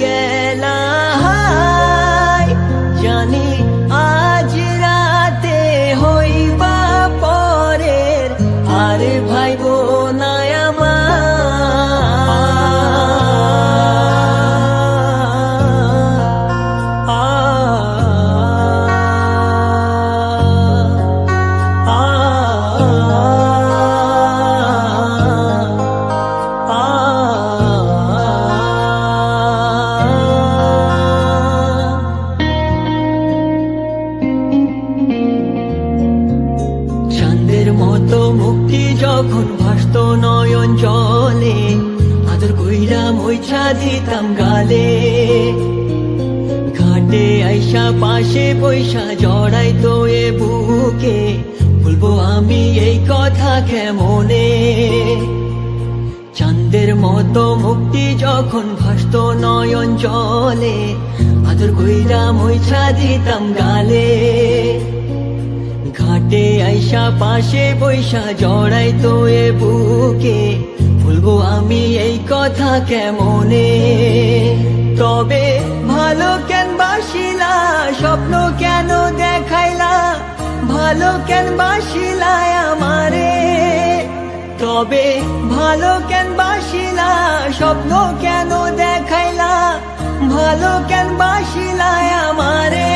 গেলা হায়, জানি আজ রাতে হইবা পরের, আর ভাইব না মতো মুক্তি যখন ভাসত নয়ন জলে, আদর কইরা মইছা দিতাম গালে। ঘাটে আইসা পাশে পয়সা জড়াইতো এ বুকে, বলবো আমি এই কথা কেমনে। চাঁদের মতো মুক্তি যখন ভাসত নয়ন জলে, আদর কইরা মইছা দিতাম গালে। ঘাটে আইসা পাশে বৈশা জড়াইতো এ বুকে, বলবো আমি এই কথা কেমনে। তবে ভালো কেন বাসিলা, স্বপ্ন কেন দেখাইলা, ভালো কেন বাসিলা আমারে। তবে ভালো কেন বাসিলা, স্বপ্ন কেন দেখাইলা, ভালো কেন বাসিলা আমারে।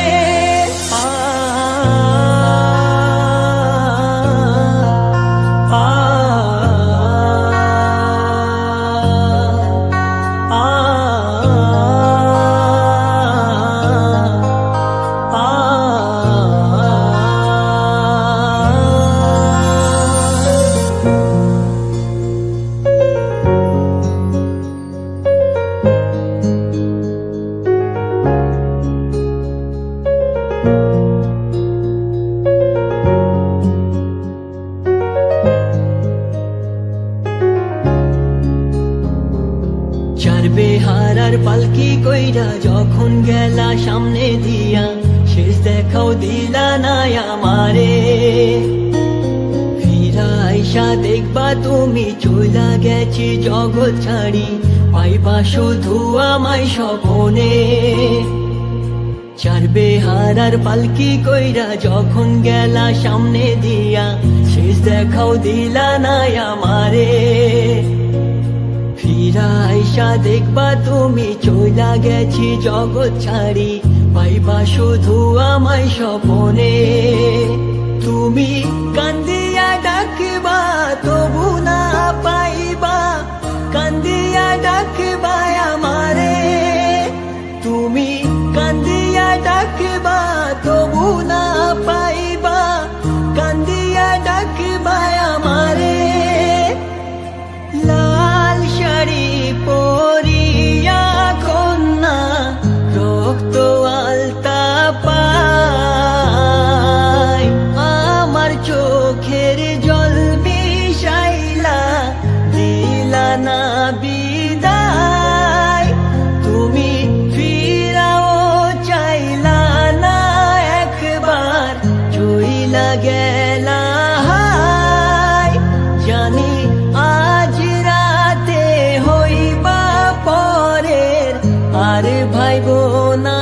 বেহারার পালকি কইরা যখন গেলা সামনে দিয়া, শেষ দেখাও দিলা না আমারে। ফিরা আইসা দেখবা তুমি চইলা গেছি জগৎ ছাড়ি, পাইবা শুধু আমায় স্বপনে। চার বেহারার পালকি কইরা যখন গেলা সামনে দিয়া, শেষ দেখাও দিলা না আমারে। ফিরা আইসা দেখবা তুমি চইলা গেছি জগৎ ছাড়ি, পাইবা শুধু আমায় স্বপনে। তুমি কান্দিয়া ডাকবা তবু না পাইবা, কান্দিয়া ডাকবা আমারে। তুমি কান্দিয়া ডাকবা তবু না পাইবা, কান্দিয়া ডাকবা আমারে। লাল শাড়ি পরিয়া কন্যা, রক্ত আলতা পায়, আমার চোখের জল মিশাইলা দিলা না বিদায়। তুমি ফিরাও চাইলা না একবার, চইলা গেলা হায়, জানি আজ রাতে হইবা পরের, আর ভাইব না